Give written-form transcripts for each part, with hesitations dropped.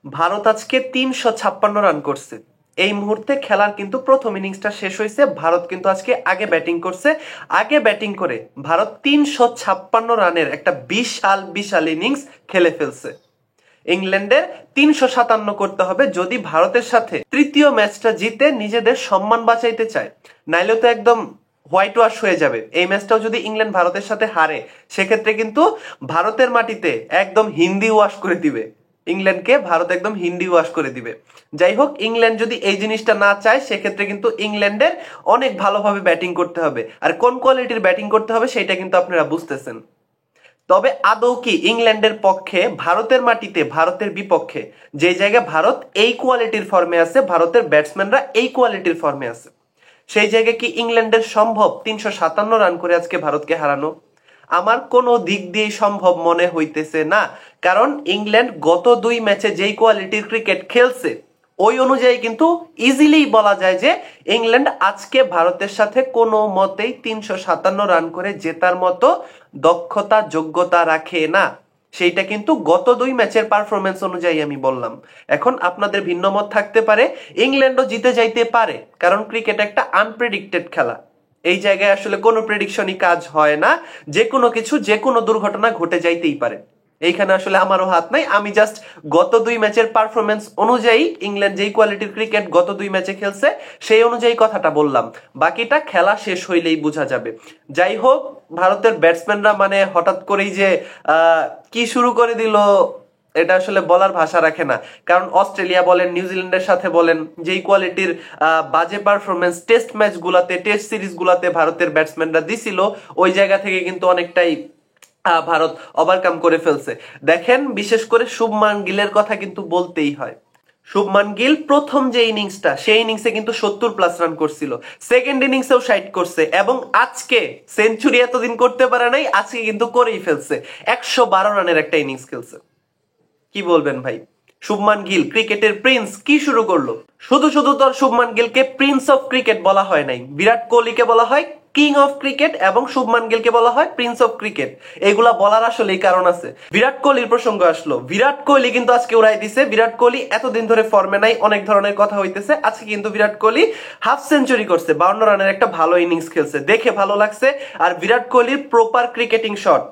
ভারত আজকে 356 রান করছে। এই মুহূর্তে খেলার কিন্তু প্রথম ইনিংসটা শেষ হয়েছে। ভারত কিন্তু আজকে আগে ব্যাটিং করছে। আগে ব্যাটিং করে ভারত 356 রানের একটা বিশাল বিশাল ইনিংস খেলে ফেলছে। ইংল্যান্ডের 357 করতে হবে যদি ভারতের সাথে তৃতীয় ম্যাচটা জিতে নিজেদের সম্মান বাঁচাইতে চায়। নাইলে তো একদম হোয়াইট ওয়াশ হয়ে যাবে। এই ম্যাচটাও যদি ইংল্যান্ড ভারতের সাথে হারে, সেক্ষেত্রে কিন্তু ভারতের মাটিতে একদম হিন্দি ওয়াশ করে দিবে। ইংল্যান্ডকে ভারত একদম হিন্দি ওয়াশ করে দিবে। যাই হোক, ইংল্যান্ড যদি এই জিনিসটা না চায়, সেক্ষেত্রে কিন্তু ইংল্যান্ডের অনেক ভালোভাবে ব্যাটিং করতে হবে। আর কোন কোয়ালিটির ব্যাটিং করতে হবে সেটা কিন্তু আপনারা বুঝতেছেন। তবে আদৌ কি ইংল্যান্ডের পক্ষে ভারতের মাটিতে ভারতের বিপক্ষে যে জায়গায় ভারত এই কোয়ালিটির ফর্মে আছে, ভারতের ব্যাটসম্যানরা এই কোয়ালিটির ফর্মে আছে, সেই জায়গায় কি ইংল্যান্ডের সম্ভব 357 রান করে আজকে ভারতকে হারানো? আমার কোনো দিক দিয়ে সম্ভব মনে হইতেছে না। কারণ ইংল্যান্ড গত 2 ম্যাচে যেই কোয়ালিটির ক্রিকেট খেলছে, ওই অনুযায়ী কিন্তু ইজিলি বলা যায় যে ইংল্যান্ড আজকে ভারতের সাথে কোনো মতেই 357 রান করে জেতার মতো দক্ষতা যোগ্যতা রাখে না। সেইটা কিন্তু গত 2 ম্যাচের পারফরমেন্স অনুযায়ী আমি বললাম। এখন আপনাদের ভিন্ন মত থাকতে পারে, ইংল্যান্ডও জিতে যাইতে পারে, কারণ ক্রিকেট একটা আনপ্রেডিক্টেড খেলা। এই জায়গায় আসলে কোনো প্রেডিকশনই কাজ হয় না। যে কোনো কিছু, যে কোনো দুর্ঘটনা ঘটে যাইতেই পারে। এইখানে আসলে আমারও হাত নাই। আমি জাস্ট গত 2 ম্যাচের পারফরমেন্স অনুযায়ী ইংল্যান্ড যেই কোয়ালিটির ক্রিকেট গত 2 ম্যাচে খেলছে সেই অনুযায়ী কথাটা বললাম। বাকিটা খেলা শেষ হইলেই বোঝা যাবে। যাই হোক, ভারতের ব্যাটসম্যানরা মানে হঠাৎ করেই যে কি শুরু করে দিল, এটা আসলে বলার ভাষা রাখে না। কারণ অস্ট্রেলিয়া বলেন, নিউজিল্যান্ডের সাথে বলেন, যেই কোয়ালিটির বাজে পারফরমেন্স টেস্ট ম্যাচ গুলাতে, টেস্ট সিরিজ গুলাতে ভারতের ব্যাটসম্যানরা দিছিল, ওই জায়গা থেকে কিন্তু অনেকটাই ভারত ওভারকাম করে ফেলছে। দেখেন, বিশেষ করে শুভমান গিলের কথা কিন্তু বলতেই হয়। শুভমান গিল প্রথম যে ইনিংসটা, সেই ইনিংসে কিন্তু 70+ রান করছিল, সেকেন্ড ইনিংসেও 60 করছে, এবং আজকে সেঞ্চুরি এতদিন করতে পারে নাই, আজকে কিন্তু করেই ফেলছে। 112 রানের একটা ইনিংস খেলছে। কি বলবেন ভাই? শুভমান গিল ক্রিকেটের প্রিন্স কি শুরু করলো। শুধু শুধু তো শুভমান গিলকে প্রিন্স অফ ক্রিকেট বলা হয় নাই। বিরাট কোহলিকে বলা হয় কিং অফ ক্রিকেট এবং শুভমান গিলকে বলা হয় প্রিন্স অফ ক্রিকেট। এগুলা বলার আসলে কারণ আছে। বিরাট কোহলির প্রসঙ্গ আসলো, বিরাট কোহলি কিন্তু আজকে উড়াই দিছে। বিরাট কোহলি এতদিন ধরে ফর্মে নাই, অনেক ধরনের কথা হইতেছে। আজকে কিন্তু বিরাট কোহলি হাফ সেঞ্চুরি করছে, 52 রানের একটা ভালো ইনিংস খেলছে, দেখে ভালো লাগছে। আর বিরাট কোহলির প্রপার ক্রিকেটিং শট,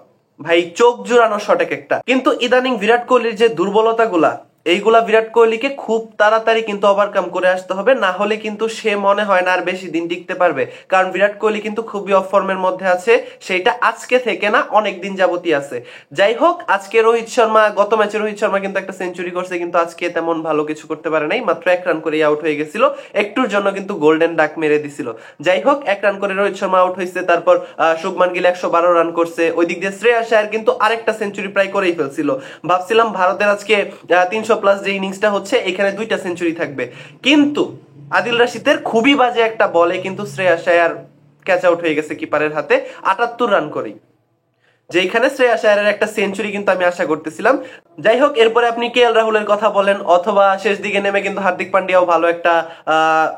ভাই চোখ জুড়ানো শট এক একটা। কিন্তু ইদানিং বিরাট কোহলির যে দুর্বলতা গুলা, এইগুলা বিরাট কোহলিকে খুব তাড়াতাড়ি কিন্তু ওভারকাম করে আসতে হবে, না হলে কিন্তু সে মনে হয় না আর বেশি দিন টিকতে পারবে। কারণ বিরাট কোহলি কিন্তু খুবই অফ ফর্মের মধ্যে আছে, সেটা আজকে থেকে না, অনেক দিন যাবতই আছে। যাই হোক, আজকে রোহিত শর্মা, গত ম্যাচে রোহিত শর্মা কিন্তু একটা সেঞ্চুরি করছে, কিন্তু আজকে তেমন ভালো কিছু করতে পারে নাই, মাত্র 1 রান করে আউট হয়ে গেছিল। একটুর জন্য কিন্তু গোল্ডেন ডাক মেরে দিছিল। যাই হোক, 1 রান করে রোহিত শর্মা আউট হয়েছে। তারপর শুভমান গিল 112 রান করছে। ওই দিক দিয়ে শ্রেয়াস আয়ার কিন্তু আরেকটা সেঞ্চুরি প্রায় করেই ফেলছিল। ভাবছিলাম ভারতের আজকে 300+ যে ইনিংসটা হচ্ছে, এখানে 2টা সেঞ্চুরি থাকবে, কিন্তু আদিল রাশিদের খুবই বাজে একটা বলে কিন্তু শ্রেয়াস আয়ার ক্যাচ আউট হয়ে গেছে কিপারের হাতে 78 রান করেই। যেখানে শ্রেয়াস আয়ারের একটা সেঞ্চুরি কিন্তু আমি আশা করতেছিলাম। যাই হোক, এরপরে আপনি কে এল রাহুলের কথা বলেন, অথবা শেষ দিকে নেমে কিন্তু হার্দিক পান্ডিয়াও ভালো একটা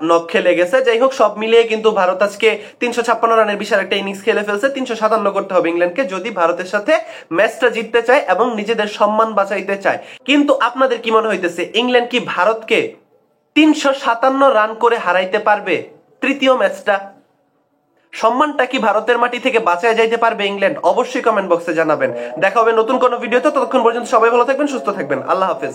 নক খেলে গেছে। যাই হোক, সব মিলিয়ে কিন্তু ভারত আজকে 356 রানের বিশাল একটা ইনিংস খেলে ফেলছে। 357 করতে হবে ইংল্যান্ডকে যদি ভারতের সাথে ম্যাচটা জিততে চায় এবং নিজেদের সম্মান বাঁচাইতে চায়। কিন্তু আপনাদের কি মনে হইতেছে, ইংল্যান্ড কি ভারতকে 357 রান করে হারাইতে পারবে তৃতীয় ম্যাচটা? সম্মানটা কি ভারতের মাটি থেকে বাঁচায় যাইতে পারবে ইংল্যান্ড? অবশ্যই কমেন্ট বক্সে জানাবেন। দেখা হবে নতুন কোনো ভিডিওতে। ততক্ষণ পর্যন্ত সবাই ভালো থাকবেন, সুস্থ থাকবেন। আল্লাহ হাফেজ।